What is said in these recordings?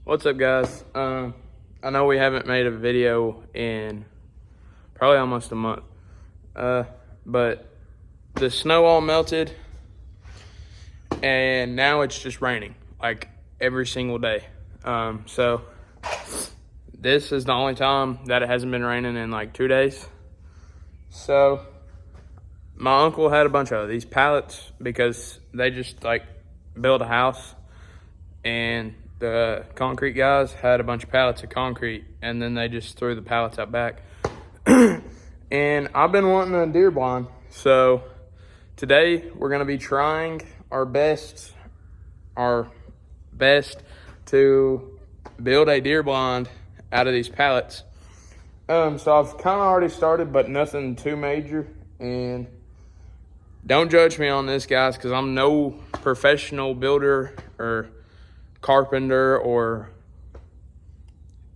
What's up, guys? I know we haven't made a video in probably almost a month, but the snow all melted and now it's just raining like every single day. So this is the only time that it hasn't been raining in like 2 days. So my uncle had a bunch of these pallets because they just like built a house, and the concrete guys had a bunch of pallets of concrete, and then they just threw the pallets out back. And I've been wanting a deer blind, so today we're gonna be trying our best to build a deer blind out of these pallets. So I've kind of already started, but nothing too major. And don't judge me on this, guys, because I'm no professional builder or carpenter or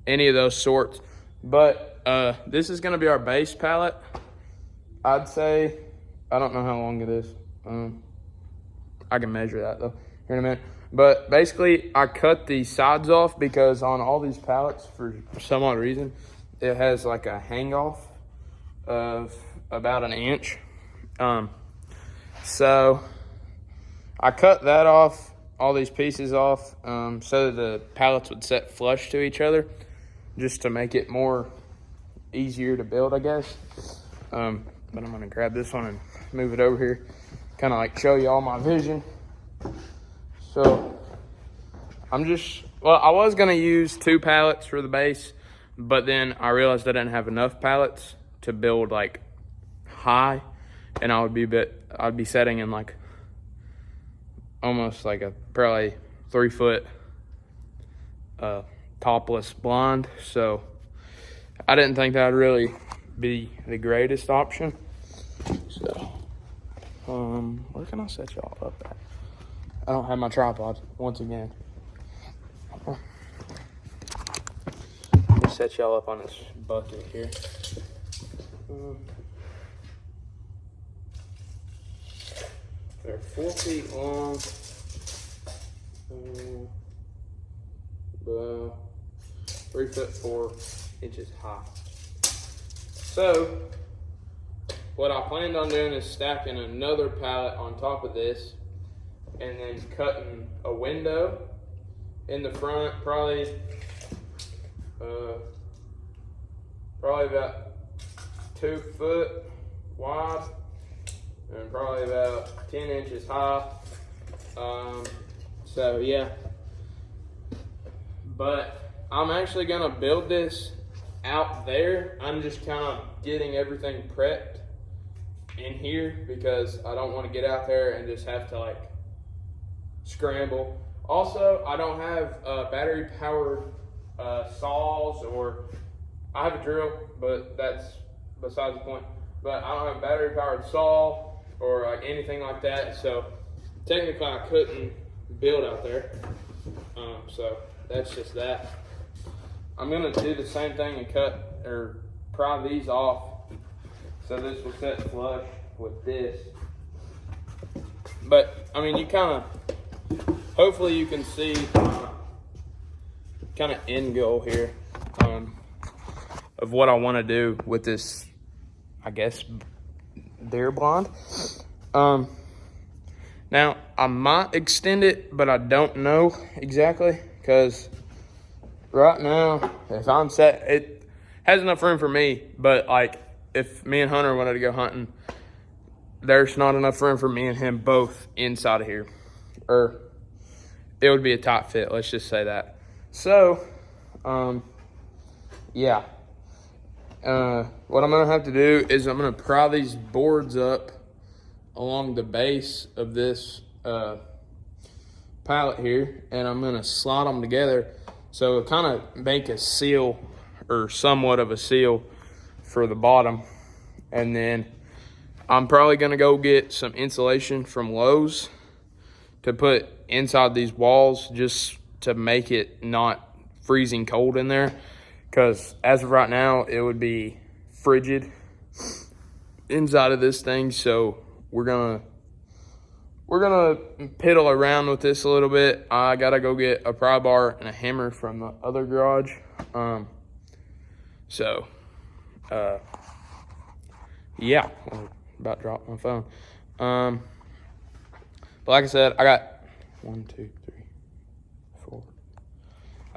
any of those sorts. But this is going to be our base pallet. I'd say, I don't know how long it is. I can measure that though here in a minute. But basically, I cut the sides off because on all these pallets, for some odd reason, it has like a hang off of about an inch. So I cut that off, all these pieces off, so that the pallets would set flush to each other, just to make it more easier to build, I guess. But I'm gonna grab this one and move it over here, kind of like show you all my vision. So I was gonna use 2 pallets for the base, but then I realized I didn't have enough pallets to build like high, and I'd be setting in like almost like a probably 3 foot topless blind. So I didn't think that would really be the greatest option. So where can I set y'all up at? I don't have my tripod once again. Let me set y'all up on this bucket here. They're 4 feet long, about 3 foot 4 inches high. So what I planned on doing is stacking another pallet on top of this, and then cutting a window in the front, probably about 2 foot wide and probably about 10 inches high. So yeah, but I'm actually gonna build this out there. I'm just kind of getting everything prepped in here because I don't want to get out there and just have to like scramble. Also, I don't have battery powered saws, or I have a drill, but that's besides the point. But I don't have a battery powered saw or like anything like that, so technically I couldn't build out there. So that's just that. I'm gonna do the same thing and cut or pry these off, so this will set flush with this. But I mean, you hopefully you can see kind of end goal here of what I want to do with this, I guess, deer blind. Now I might extend it, but I don't know exactly, because right now, if I'm set, it has enough room for me, but like if me and Hunter wanted to go hunting, there's not enough room for me and him both inside of here, or it would be a tight fit, let's just say that. So yeah, what I'm gonna have to do is I'm gonna pry these boards up along the base of this pallet here, and I'm gonna slide them together so it'll kind of make a seal, or somewhat of a seal, for the bottom. And then I'm probably gonna go get some insulation from Lowe's to put inside these walls, just to make it not freezing cold in there, because as of right now it would be frigid inside of this thing. So we're we're gonna piddle around with this a little bit. I gotta go get a pry bar and a hammer from the other garage. Yeah, I'm about to drop my phone. But like I said, I got 1, 2, 3, 4,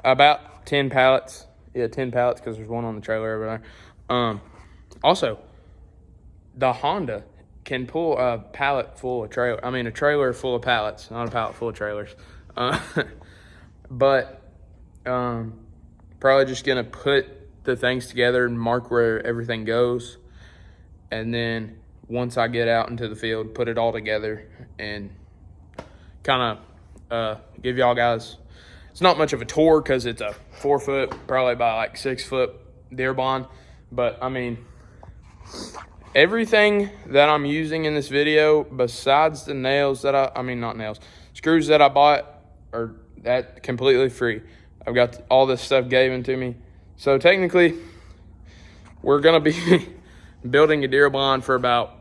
about 10 pallets. Yeah, 10 pallets because there's one on the trailer over there. Also, the Honda can pull a pallet full of trailer. I mean, a trailer full of pallets, not a pallet full of trailers. But probably just gonna put the things together and mark where everything goes, and then once I get out into the field, put it all together and kind of give y'all guys. It's not much of a tour because it's a 4 foot, probably by like 6 foot deer blind, but I mean, everything that I'm using in this video, besides the nails that not nails, screws that I bought, are that completely free. I've got all this stuff given to me. So technically, we're gonna be building a deer blind for about,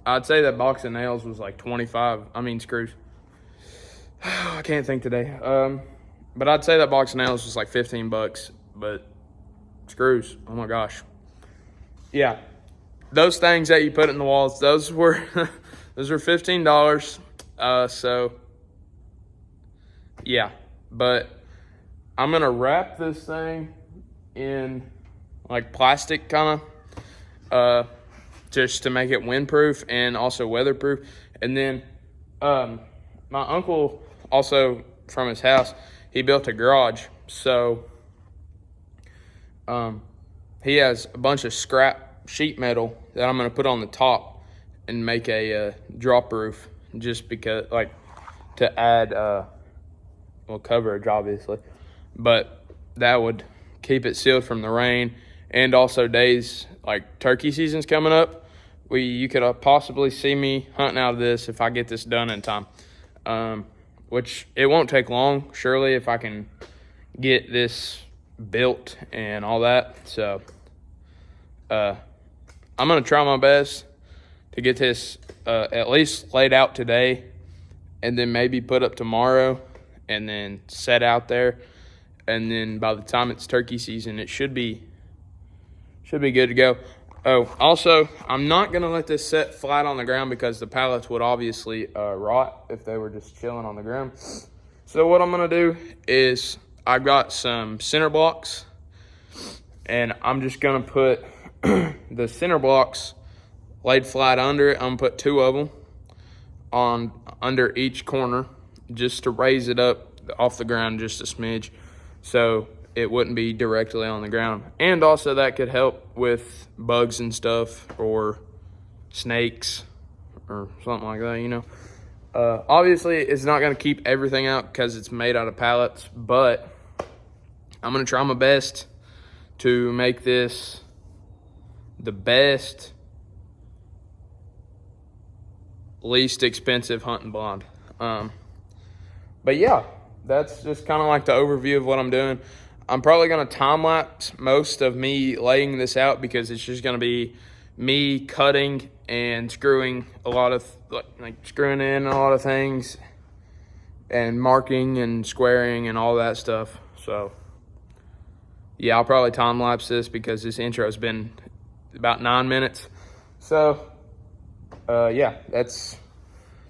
I'd say that box of nails was like 25, screws. I can't think today. But I'd say that box of nails was like 15 bucks, but screws, oh my gosh. Yeah, those things that you put in the walls, those were those were $15. So yeah, but I'm gonna wrap this thing in like plastic kind of, just to make it windproof and also weatherproof. And then my uncle also, from his house, he built a garage, so he has a bunch of scrap sheet metal that I'm gonna put on the top and make a drop roof, just because, like, to add coverage obviously, but that would keep it sealed from the rain. And also days like turkey season's coming up, you could possibly see me hunting out of this if I get this done in time, which it won't take long, surely, if I can get this built and all that. So I'm gonna try my best to get this at least laid out today, and then maybe put up tomorrow, and then set out there, and then by the time it's turkey season, it should be good to go. Oh, also, I'm not gonna let this set flat on the ground because the pallets would obviously rot if they were just chilling on the ground. So what I'm gonna do is, I've got some center blocks, and I'm just gonna put the center blocks laid flat under it. I'm gonna put 2 of them on under each corner, just to raise it up off the ground just a smidge, so it wouldn't be directly on the ground. And also that could help with bugs and stuff, or snakes or something like that, you know. Obviously it's not going to keep everything out because it's made out of pallets, but I'm going to try my best to make this the best, least expensive hunting blind. But yeah, that's just kind of like the overview of what I'm doing. I'm probably going to time lapse most of me laying this out, because it's just going to be me cutting and screwing a lot of, like screwing in a lot of things and marking and squaring and all that stuff. So yeah, I'll probably time lapse this because this intro has been about 9 minutes. So yeah, that's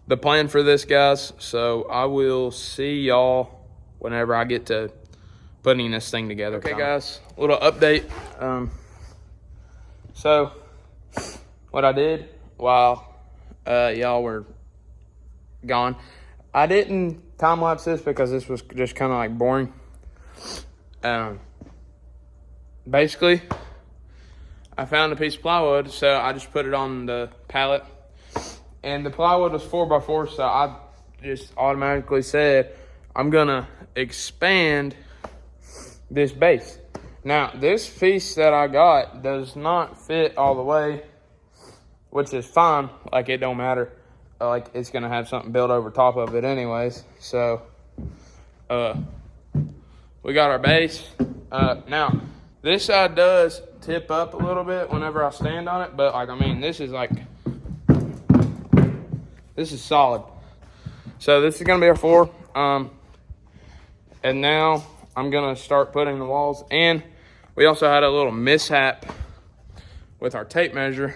the plan for this, guys. So I will see y'all whenever I get to putting this thing together. Okay, guys, a little update. So what I did while y'all were gone, I didn't time lapse this because this was just kind of like boring. Basically, I found a piece of plywood, so I just put it on the pallet, and the plywood was 4x4, so I just automatically said I'm gonna expand this base. Now, this piece that I got does not fit all the way, which is fine. Like, it don't matter. Like, it's gonna have something built over top of it anyways. So we got our base. Now this side does tip up a little bit whenever I stand on it, but like, I mean, this is This is solid. So this is gonna be our floor. And now I'm gonna start putting the walls. And we also had a little mishap with our tape measure.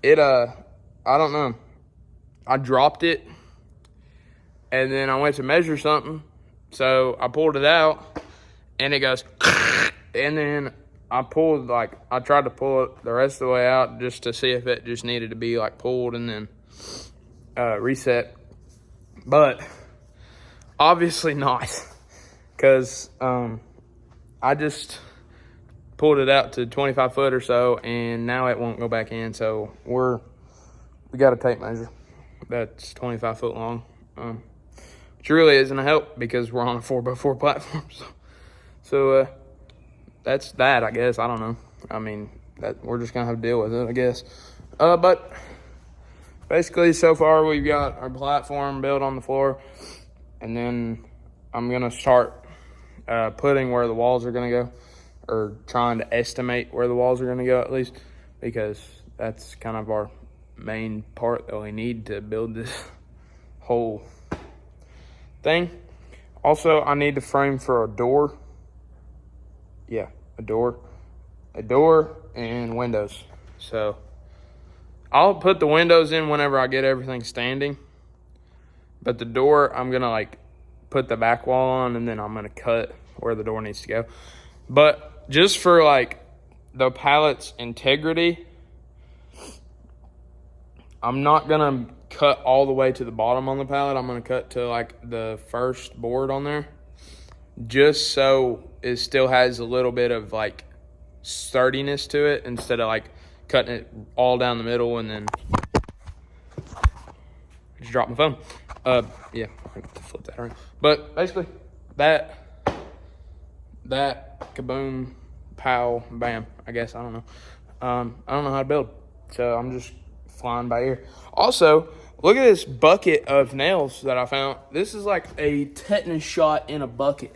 I don't know. I dropped it, and then I went to measure something. So I pulled it out, and it goes, and then I tried to pull it the rest of the way out just to see if it just needed to be like pulled and then reset. But obviously not, because I just pulled it out to 25 foot or so, and now it won't go back in. So we got a tape measure that's 25 foot long, which really isn't a help because we're on a 4x4 platform. So that's that, I guess. I don't know. I mean, we're just gonna have to deal with it, I guess. But basically, so far we've got our platform built on the floor, and then I'm gonna start putting where the walls are gonna go, or trying to estimate where the walls are gonna go at least, because that's kind of our main part that we need to build this whole thing. Also, I need the frame for a door. Yeah, a door and windows. So I'll put the windows in whenever I get everything standing, but the door, I'm gonna like put the back wall on, and then I'm gonna cut where the door needs to go. But just for like the pallet's integrity, I'm not gonna cut all the way to the bottom on the pallet. I'm gonna cut to like the first board on there, just so it still has a little bit of like sturdiness to it, instead of like cutting it all down the middle and then just drop my phone. Yeah, I have to flip that around. But basically, that kaboom, pow, bam. I guess, I don't know. I don't know how to build, so I'm just flying by ear. Also, look at this bucket of nails that I found. This is like a tetanus shot in a bucket.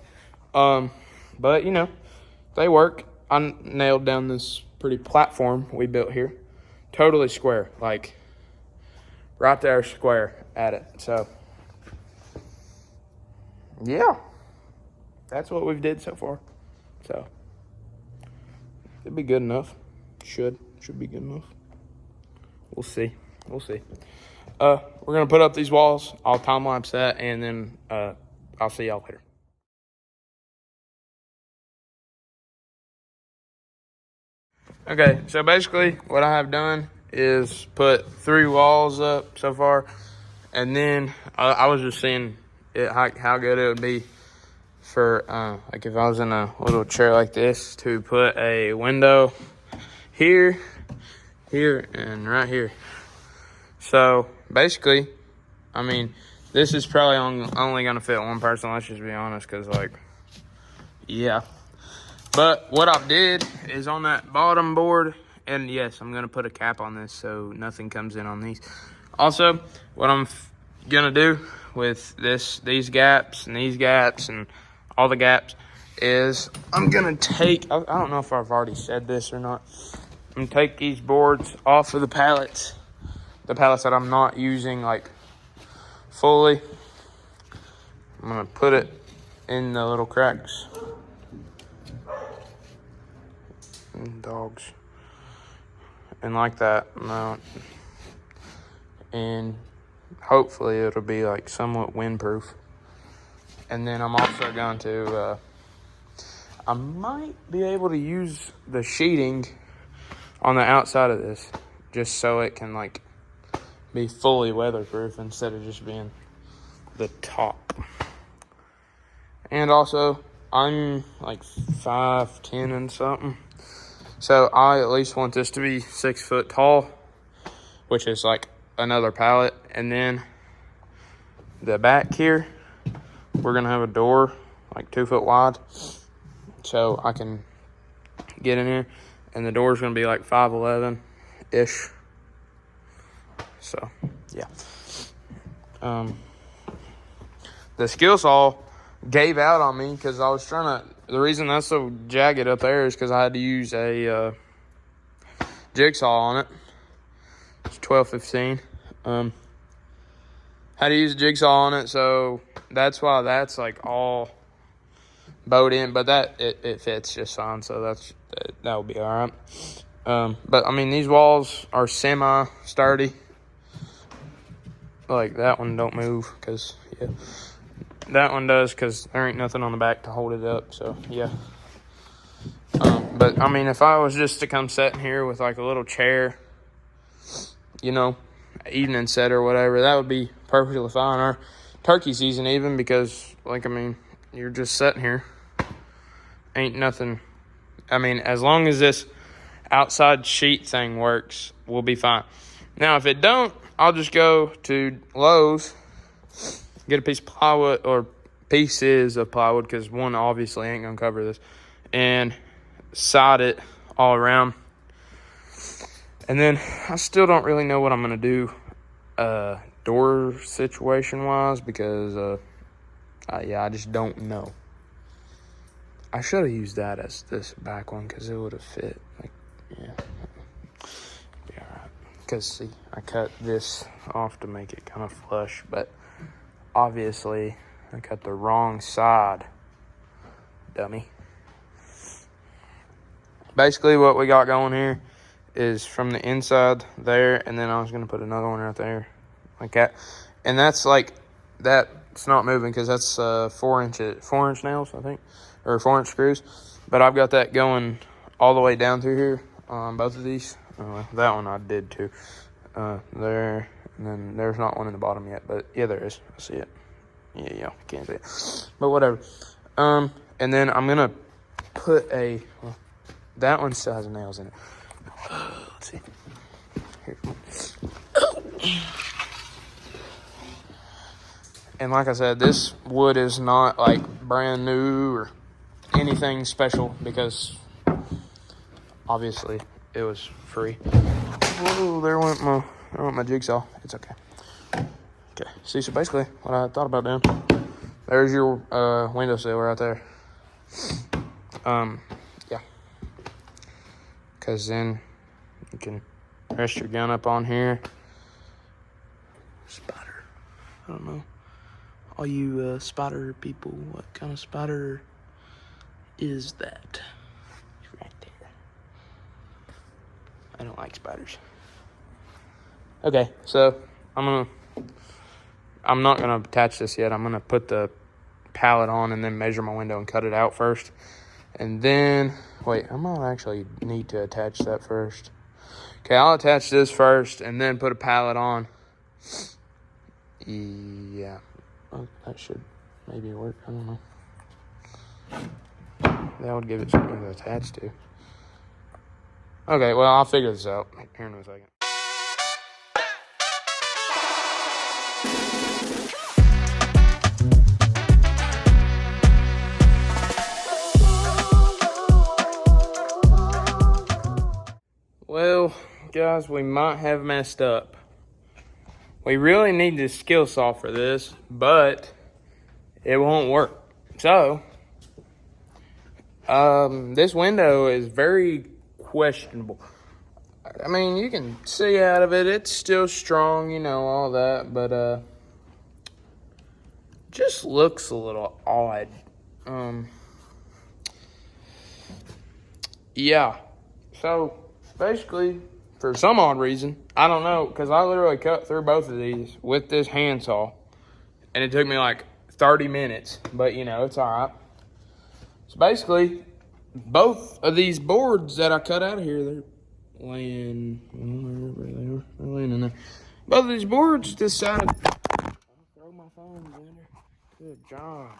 But you know, they work. I nailed down this pretty platform we built here. Totally square, like right there, square at it. So yeah, that's what we've did so far. So it'd be good enough. Should be good enough. We'll see. We're gonna put up these walls. I'll time lapse that, and then I'll see y'all later. Okay, so basically what I have done is put 3 walls up so far, and then I was just seeing how good it would be for like if I was in a little chair like this, to put a window here, and right here. So basically, I mean, this is probably only gonna fit one person, let's just be honest, because like, yeah. But what I did is on that bottom board, and yes, I'm gonna put a cap on this so nothing comes in on these. Also, what I'm gonna do with these gaps and all the gaps is I'm gonna take, I don't know if I've already said this or not, I'm gonna take these boards off of the pallets that I'm not using like fully. I'm gonna put it in the little cracks. And dogs. And like that. No. And hopefully it'll be like somewhat windproof. And then I'm also going to I might be able to use the sheeting on the outside of this, just so it can like be fully weatherproof instead of just being the top. And also, I'm like 5'10" and something, so I at least want this to be 6 foot tall, which is like another pallet. And then the back here, we're gonna have a door like 2 foot wide, so I can get in here, and the door is gonna be like 5'11" ish. So yeah, the skill saw gave out on me because I was trying to. The reason that's so jagged up there is because I had to use a jigsaw on it. It's 12-15. how to use a jigsaw on it, so that's why that's like all bowed in, but that it fits just fine, so that will be all right. But I mean, these walls are semi sturdy. Like that one don't move, because yeah, that one does, because there ain't nothing on the back to hold it up. So yeah. But I mean, if I was just to come sit in here with like a little chair, you know, evening set or whatever, that would be perfectly fine. Or turkey season even, because like, I mean, you're just sitting here, ain't nothing. I mean, as long as this outside sheet thing works, we'll be fine. Now, if it don't, I'll just go to Lowe's, get a piece of plywood, or pieces of plywood, because one obviously ain't gonna cover this, and side it all around. And then I still don't really know what I'm gonna do door situation wise, because yeah, I just don't know. I should have used that as this back one, because it would have fit. Like, yeah, be all right. Because see, I cut this off to make it kind of flush, but obviously I cut the wrong side, dummy. Basically, what we got going here is from the inside there, and then I was gonna put another one right there, like that. And that's like, that's not moving, because that's 4-inch nails, I think, or 4-inch screws. But I've got that going all the way down through here on both of these. That one I did too. There, and then there's not one in the bottom yet, but yeah, there is. I see it. Yeah, can't see it, but whatever. And then I'm gonna put well, that one still has nails in it. Let's see. Here. And like I said, this wood is not like brand new or anything special, because obviously it was free. Whoa, there went my jigsaw. It's okay. Okay, see, so basically what I thought about doing, there's your windowsill right there. Yeah, because then you can rest your gun up on here. Spider, I don't know, all you spider people, what kind of spider is that? Right there. I don't like spiders. Okay, so I'm not gonna attach this yet. I'm gonna put the pallet on and then measure my window and cut it out first. And then, wait, I might actually need to attach that first. Okay, I'll attach this first and then put a pallet on. Yeah, oh, that should maybe work. I don't know. That would give it something to attach to. Okay, well, I'll figure this out here in a second. Well, guys, we might have messed up. We really need the skill saw for this, but it won't work. So, this window is very questionable. I mean, you can see out of it, it's still strong, you know, all that, but just looks a little odd. Yeah. So, basically, for some odd reason, I don't know, because I literally cut through both of these with this handsaw, and it took me like 30 minutes, but you know, it's all right. So basically, both of these boards that I cut out of here, they're laying, wherever they're laying in there. Both of these boards decided, I'll throw my phone in there. Good job.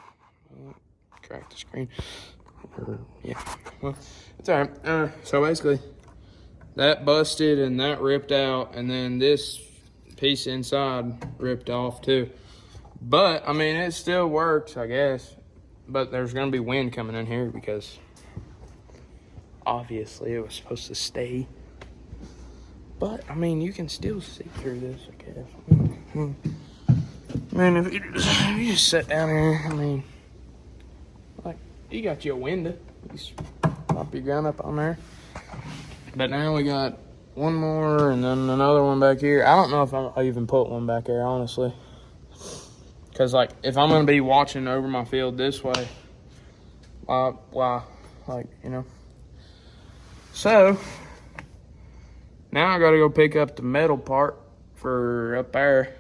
Crack the screen. Yeah, well, it's all right. So basically, that busted and that ripped out, and then this piece inside ripped off too. But I mean, it still works, I guess. But there's gonna be wind coming in here, because obviously it was supposed to stay. But I mean, you can still see through this, I guess. I mean, if you just sit down here, I mean, like, you got your window. You just pop your gun up on there. But now we got one more and then another one back here. I don't know if I'll even put one back there, honestly. Because, like, if I'm going to be watching over my field this way, why, like, you know. So, now I got to go pick up the metal part for up there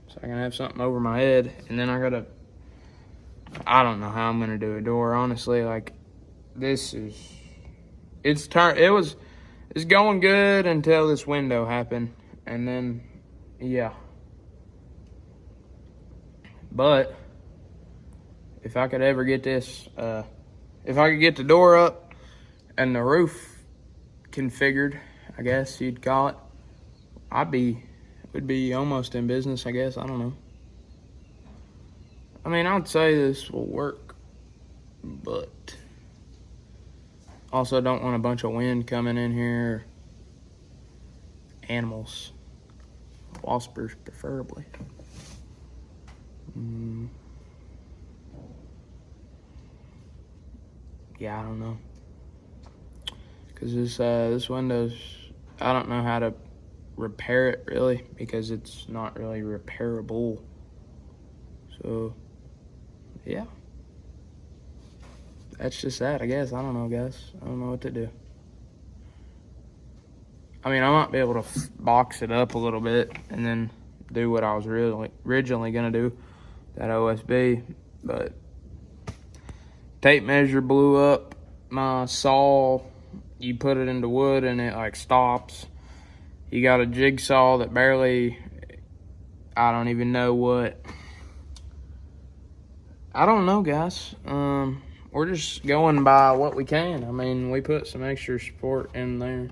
so I can have something over my head. And then I got to, I don't know how I'm going to do a door, honestly. Like, this is, it's going good until this window happened. And then, yeah. But if I could ever get this, if I could get the door up and the roof configured, I guess you'd call it, would be almost in business, I guess. I don't know. I mean, I'd say this will work, but also don't want a bunch of wind coming in here. Animals, waspers preferably. Yeah, I don't know. Because this window's, I don't know how to repair it really, because it's not really repairable. So, yeah. That's just that, I guess. I don't know, guys. I don't know what to do. I mean, I might be able to box it up a little bit and then do what I was originally going to do, that OSB, but tape measure blew up my saw. You put it into wood and it like stops. You got a jigsaw that barely, I don't even know what. I don't know, guys. We're just going by what we can. I mean, we put some extra support in there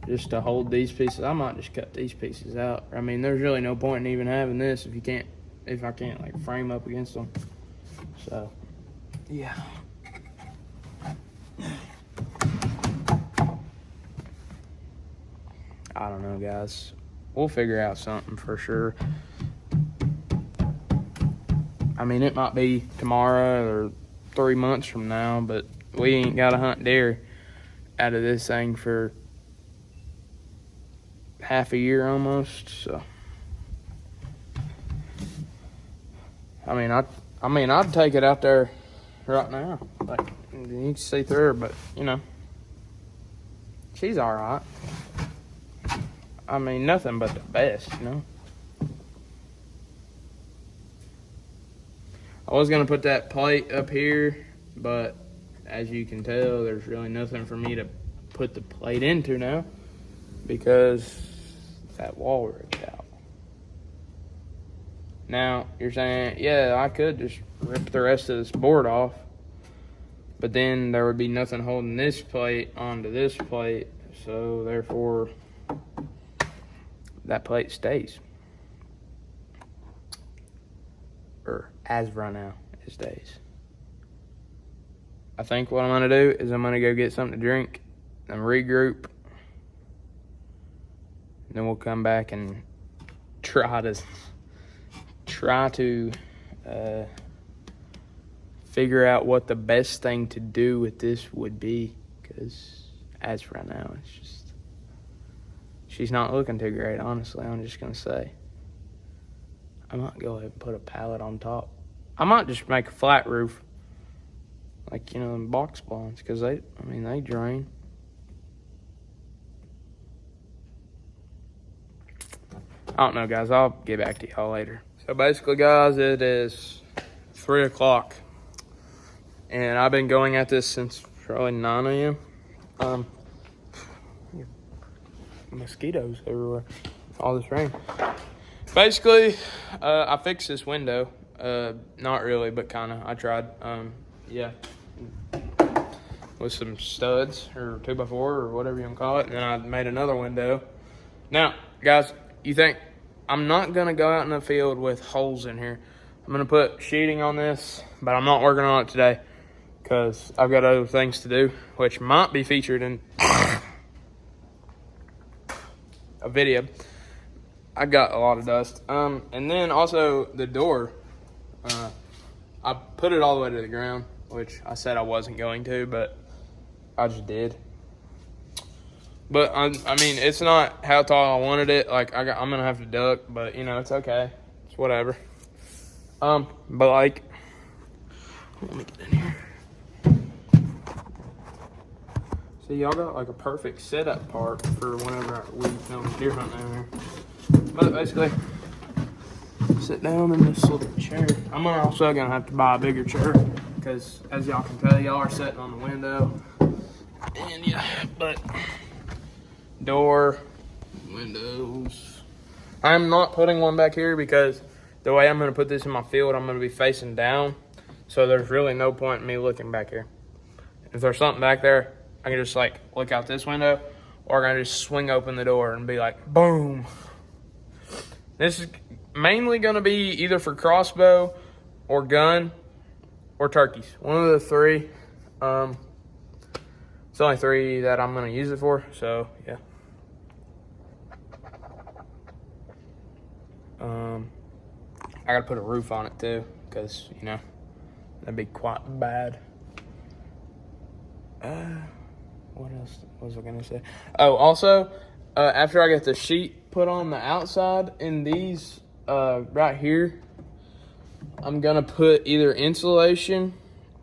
just to hold these pieces. I might just cut these pieces out. I mean, there's really no point in even having this if I can't like frame up against them. So, yeah. I don't know, guys. We'll figure out something for sure. I mean, it might be tomorrow or 3 months from now, but we ain't got to hunt deer out of this thing for half a year almost. So, I mean, I'd take it out there right now. Like, you can see through her, but you know, she's all right. I mean, nothing but the best, you know. I was gonna put that plate up here, but as you can tell, there's really nothing for me to put the plate into now because that wall ripped out. Now, you're saying, yeah, I could just rip the rest of this board off, but then there would be nothing holding this plate onto this plate, so therefore that plate stays. Or as of right now, it stays. I think what I'm gonna do is I'm gonna go get something to drink and regroup. And then we'll come back and try to figure out what the best thing to do with this would be. Because as of right now, it's just, she's not looking too great, honestly. I'm just gonna say. I might go ahead and put a pallet on top. I might just make a flat roof. Like, you know, in box blinds. Because they drain. I don't know, guys. I'll get back to y'all later. So basically, guys, it is 3 o'clock. And I've been going at this since probably 9 a.m. Mosquitoes everywhere. All this rain. Basically, I fixed this window. Not really, but kind of. I tried. Yeah. With some studs or 2x4 or whatever you want to call it. And then I made another window. Now, guys, you think I'm not going to go out in the field with holes in here. I'm going to put sheeting on this, but I'm not working on it today because I've got other things to do, which might be featured in a video. I got a lot of dust. And then also the door, I put it all the way to the ground, which I said I wasn't going to, but I just did. But I mean, it's not how tall I wanted it. Like I'm gonna have to duck, but you know, it's okay. It's whatever. But like, let me get in here. So y'all got like a perfect setup part for whenever we film deer hunting down here. But basically, sit down in this little chair. I'm also gonna have to buy a bigger chair because, as y'all can tell, y'all are sitting on the window. And yeah, but door, windows. I'm not putting one back here because the way I'm gonna put this in my field, I'm gonna be facing down. So there's really no point in me looking back here. If there's something back there, I can just like look out this window, or I can just swing open the door and be like, boom. This is mainly gonna be either for crossbow or gun or turkeys. One of the three. It's only 3 that I'm gonna use it for, so yeah. I gotta put a roof on it too, because you know, that'd be quite bad. What else was I gonna say? Oh, also, after I get the sheet put on the outside in these right here, I'm gonna put either insulation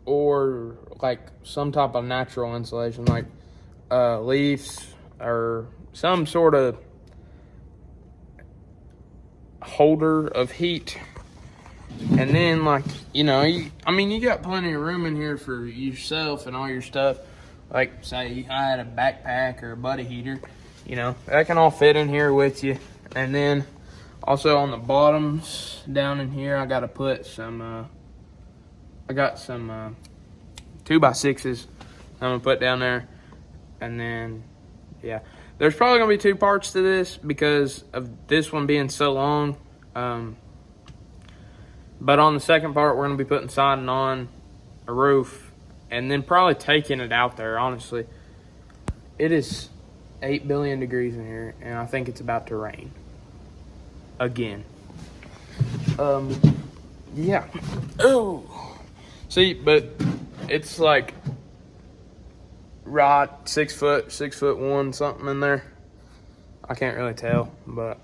or like some type of natural insulation, like leaves or some sort of holder of heat. And then, like, you know, you got plenty of room in here for yourself and all your stuff. Like, say I had a backpack or a buddy heater, you know, that can all fit in here with you. And then also on the bottoms down in here, I got to put some, I got some 2x6s I'm going to put down there. And then, yeah, there's probably going to be 2 parts to this because of this one being so long. But on the second part, we're going to be putting siding on a roof and then probably taking it out there, honestly. It is 8 billion degrees in here, and I think it's about to rain. Again. Yeah. Oh. See, but it's like right 6 foot, 6'1", something in there. I can't really tell, but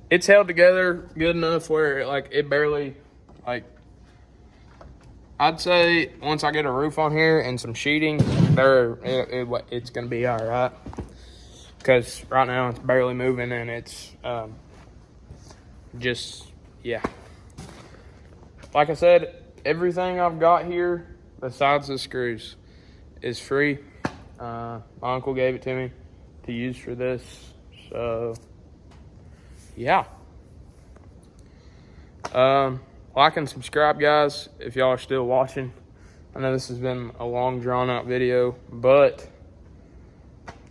it's held together good enough where like it barely, like, I'd say once I get a roof on here and some sheeting, it's gonna be all right. Because right now it's barely moving and it's just, yeah. Like I said, everything I've got here besides the screws is free. My uncle gave it to me to use for this, so yeah. Like and subscribe, guys, if y'all are still watching. I know this has been a long, drawn-out video, but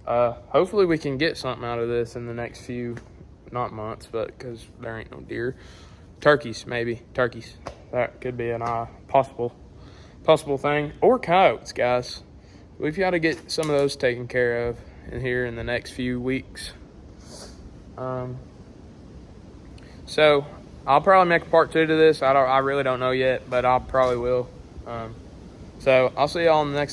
hopefully we can get something out of this in the next few, not months, but because there ain't no deer. Turkeys, maybe. Turkeys. That could be a possible thing. Or coyotes, guys. We've got to get some of those taken care of in here in the next few weeks. So I'll probably make a part 2 to this. I really don't know yet, but I probably will. So I'll see y'all in the next episode.